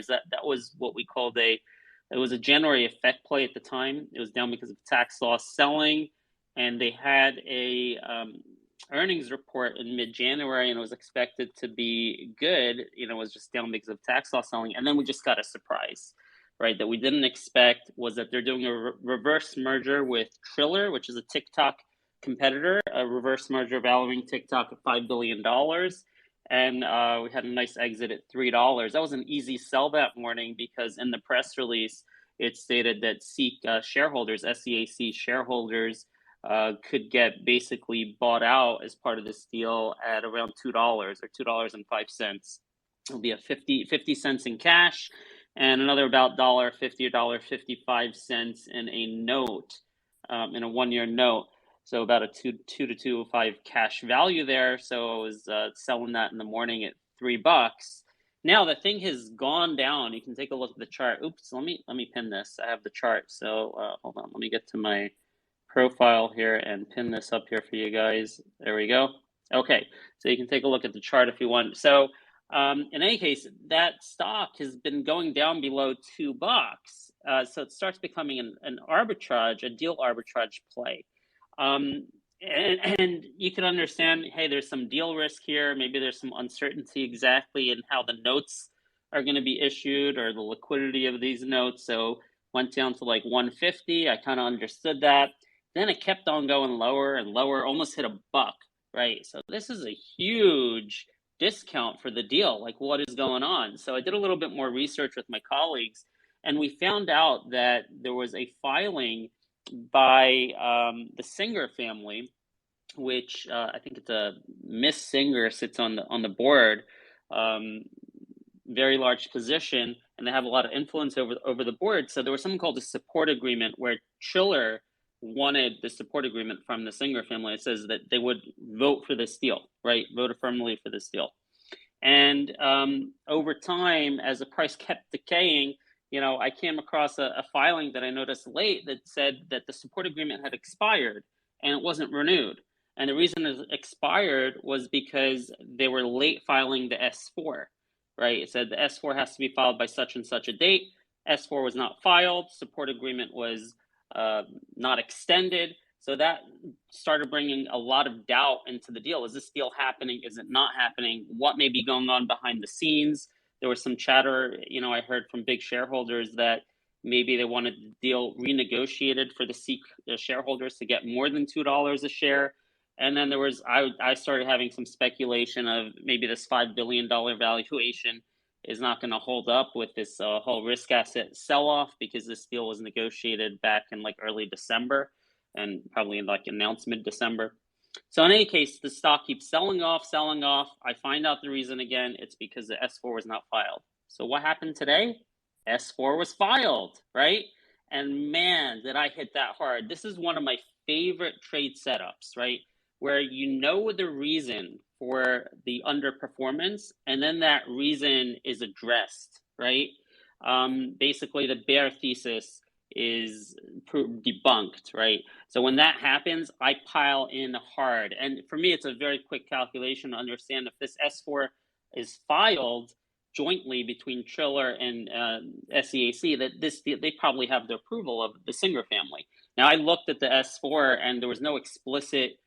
That was what we called it was a January effect play at the time. It was down because of tax loss selling, and they had a earnings report in mid-January, and it was expected to be good. It was just down because of tax loss selling, and then we just got a surprise, right, that we didn't expect, was that they're doing a reverse merger with Triller, which is a TikTok competitor, a reverse merger valuing TikTok at $5 billion. And we had a nice exit at $3. That was an easy sell that morning because in the press release, it stated that SEAC shareholders, SEAC shareholders, could get basically bought out as part of this deal at around $2 or $2.05. It'll be a 50 cents in cash and another about $1.50 or $1.55 in a note, in a 1-year note. So about a 2 to 2.05 cash value there. So I was selling that in the morning at $3. Now the thing has gone down. You can take a look at the chart. Oops, let me pin this. I have the chart. So hold on, let me get to my profile here and pin this up here for you guys. There we go. Okay, so you can take a look at the chart if you want. So in any case, that stock has been going down below $2. So it starts becoming an arbitrage, a deal arbitrage play. And you can understand, hey, there's some deal risk here. Maybe there's some uncertainty exactly in how the notes are going to be issued or the liquidity of these notes. So went down to like 150. I kind of understood that. Then it kept on going lower and lower, almost hit $1, right? So this is a huge discount for the deal. Like, what is going on? So I did a little bit more research with my colleagues, and we found out that there was a filing by the Singer family, which I think it's a Miss Singer sits on the board, very large position, and they have a lot of influence over the board. So there was something called a support agreement where Triller wanted the support agreement from the Singer family. It says that they would vote for this deal, right? Vote affirmatively for this deal. And over time, as the price kept decaying, I came across a filing that I noticed late that said that the support agreement had expired and it wasn't renewed. And the reason it expired was because they were late filing the S4, right? It said the S4 has to be filed by such and such a date. S4 was not filed. Support agreement was not extended. So that started bringing a lot of doubt into the deal. Is this deal happening? Is it not happening? What may be going on behind the scenes? There was some chatter, I heard from big shareholders that maybe they wanted the deal renegotiated for the SEAC shareholders to get more than $2 a share. And then I started having some speculation of maybe this $5 billion valuation is not going to hold up with this whole risk asset sell-off, because this deal was negotiated back in like early December and probably in like announced mid-December. So in any case, the stock keeps selling off. I find out the reason again. It's because the S4 was not filed. So what happened today? S4 was filed, right? And man, did I hit that hard. This is one of my favorite trade setups, right? Where you know the reason for the underperformance, and then that reason is addressed, right? Basically, the bear thesis is debunked, right? So when that happens, I pile in hard. And for me, it's a very quick calculation to understand if this S4 is filed jointly between Triller and SEAC, that they probably have the approval of the Singer family. Now, I looked at the S4 and there was no explicit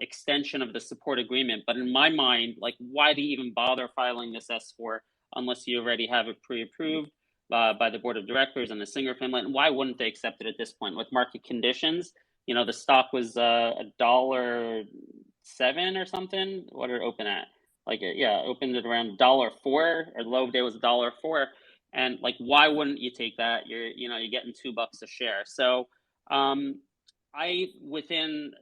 extension of the support agreement. But in my mind, like, why do you even bother filing this S4 unless you already have it pre-approved by the board of directors and the Singer family? And why wouldn't they accept it at this point with market conditions? The stock was $1.07 or something. What did it open at? Opened at around $1.04, or the low day was $1.04. And like, why wouldn't you take that? You're getting $2 a share. So I, within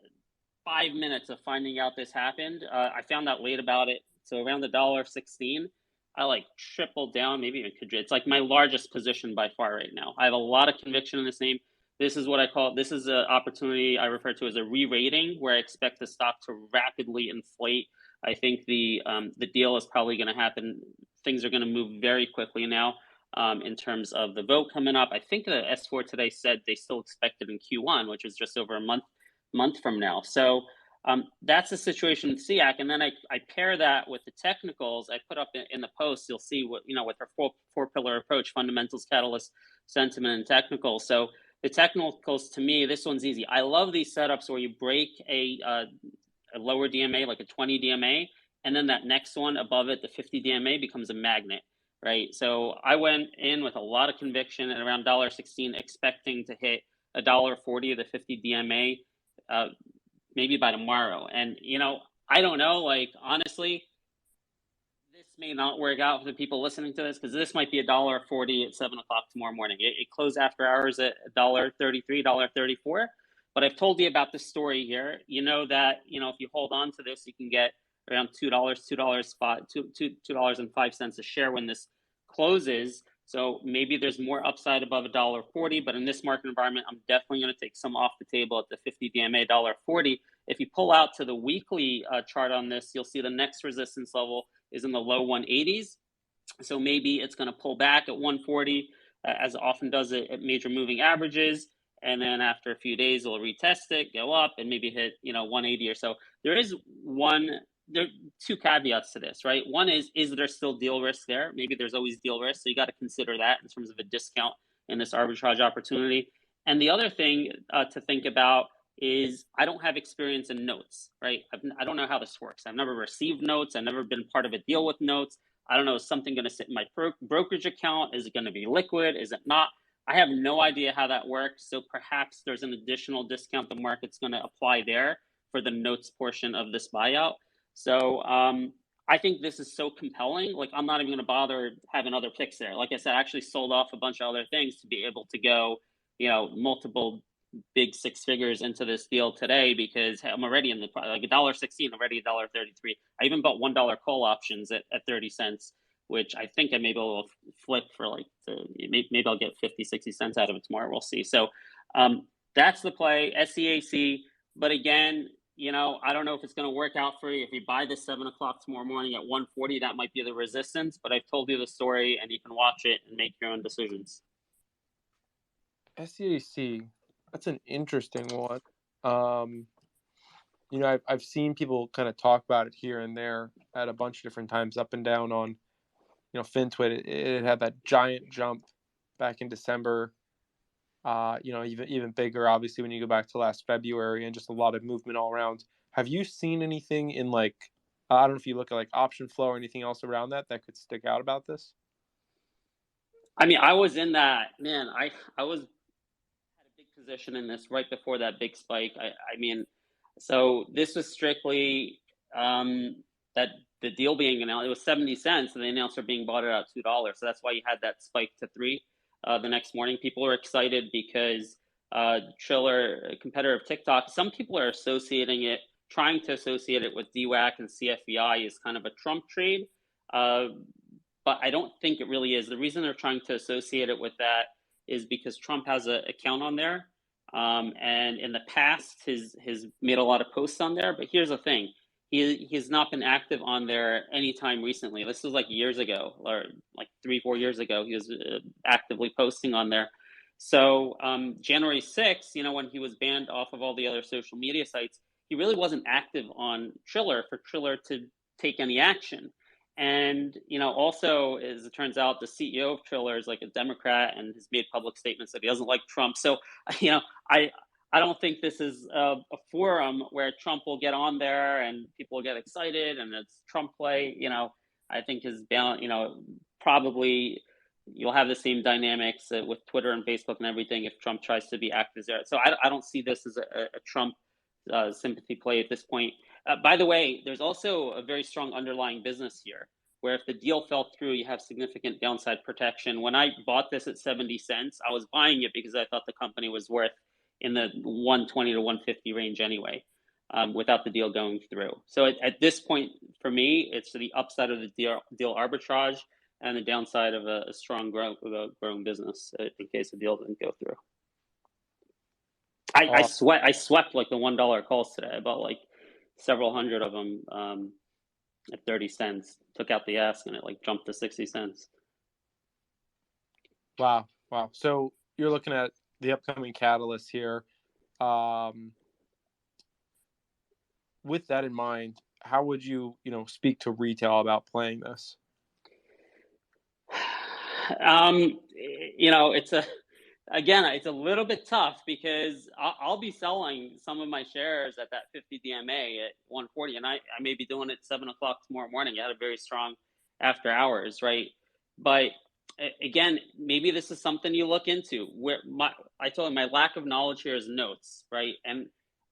5 minutes of finding out this happened, I found out late about it. So around the $1.16, I like tripled down, maybe even quadrupled. It's like my largest position by far right now. I have a lot of conviction in this name. This is what I call, this is an opportunity I refer to as a re-rating, where I expect the stock to rapidly inflate. I think the deal is probably going to happen. Things are going to move very quickly now in terms of the vote coming up. I think the S4 today said they still expected in Q1, which is just over a month from now. So That's the situation with SEAC. And then I pair that with the technicals I put up in the post. You'll see what, with our four pillar approach: fundamentals, catalyst, sentiment, and technicals. So the technicals, to me, this one's easy. I love these setups where you break a lower DMA, like a 20 DMA, and then that next one above it, the 50 DMA, becomes a magnet, right? So I went in with a lot of conviction at around $1.16, expecting to hit $1.40 of the 50 DMA, maybe by tomorrow. And, I don't know, like, honestly, this may not work out for the people listening to this, because this might be $1.40 at 7 o'clock tomorrow morning. It closed after hours at $1.33, $1.34. But I've told you about this story here. You know that, if you hold on to this, you can get around $2.05 a share when this closes. So maybe there's more upside above $1.40, but in this market environment, I'm definitely going to take some off the table at the 50 DMA $1.40. If you pull out to the weekly chart on this, you'll see the next resistance level is in the low 180s. So maybe it's going to pull back at 140, as it often does at major moving averages. And then after a few days, it'll retest it, go up, and maybe hit 180 or so. There are two caveats to this, right? One is there still deal risk there? Maybe there's always deal risk, so you got to consider that in terms of a discount in this arbitrage opportunity. And the other thing to think about is I don't have experience in notes, right? I don't know how this works. I've never received notes. I've never been part of a deal with notes. I don't know, is something going to sit in my brokerage account? Is it going to be liquid? Is it not? I have no idea how that works. So perhaps there's an additional discount the market's going to apply there for the notes portion of this buyout. So I think this is so compelling. Like, I'm not even going to bother having other picks there. Like I said, I actually sold off a bunch of other things to be able to go, multiple big six figures into this deal today, because I'm already in the, like, $1.16, already $1.33. I even bought $1 call options at 30 cents, which I think I may be able to flip for maybe I'll get 50, 60 cents out of it tomorrow. We'll see. So that's the play, SEAC. But again, I don't know if it's going to work out for you. If you buy this 7 o'clock tomorrow morning at 140, that might be the resistance. But I've told you the story, and you can watch it and make your own decisions. SEAC, that's an interesting one. I've seen people kind of talk about it here and there at a bunch of different times, up and down on, FinTwit. It had that giant jump back in December. Even bigger, obviously, when you go back to last February, and just a lot of movement all around. Have you seen anything in I don't know if you look at like option flow or anything else around that could stick out about this? I mean, I was in that, man. I had a big position in this right before that big spike. I mean, so this was strictly that the deal being announced. It was 70 cents, and the announcer being bought it at $2. So that's why you had that spike to 3 the next morning. People are excited because Triller, a competitor of TikTok, some people are trying to associate it with DWAC and CFVI is kind of a Trump trade. But I don't think it really is. The reason they're trying to associate it with that is because Trump has an account on there. And in the past, he's made a lot of posts on there. But here's the thing. He's not been active on there anytime recently. This was like years ago, or like 3-4 years ago. He was actively posting on there. So January 6th, when he was banned off of all the other social media sites, he really wasn't active on Triller for Triller to take any action. And, also, as it turns out, the CEO of Triller is like a Democrat and has made public statements that he doesn't like Trump. So, I don't think this is a forum where Trump will get on there and people will get excited and it's Trump play. I think his balance, probably you'll have the same dynamics with Twitter and Facebook and everything if Trump tries to be active there. So I don't see this as a Trump sympathy play at this point. By the way, there's also a very strong underlying business here, where if the deal fell through, you have significant downside protection. When I bought this at 70 cents, I was buying it because I thought the company was worth in the 120 to 150 range anyway, without the deal going through. So at this point, for me, it's the upside of the deal arbitrage and the downside of a strong growing business in case the deal didn't go through. I swept like the $1 calls today. I bought like several hundred of them at 30 cents. Took out the ask and it like jumped to 60 cents. Wow. So you're looking at the upcoming catalyst here. with that in mind, how would you, speak to retail about playing this? It's it's a little bit tough because I'll be selling some of my shares at that 50 DMA at 140, and I may be doing it 7 o'clock tomorrow morning. I had a very strong after hours, right? But again, maybe this is something you look into. I told you my lack of knowledge here is notes, right? And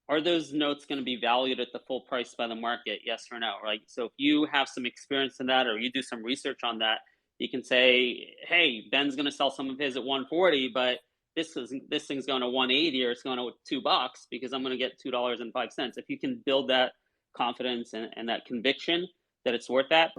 are those notes going to be valued at the full price by the market? Yes or no, right? So if you have some experience in that, or you do some research on that, you can say, hey, Ben's going to sell some of his at 140, but this thing's going to 180 or it's going to $2 because I'm going to get $2.05. If you can build that confidence and that conviction that it's worth that.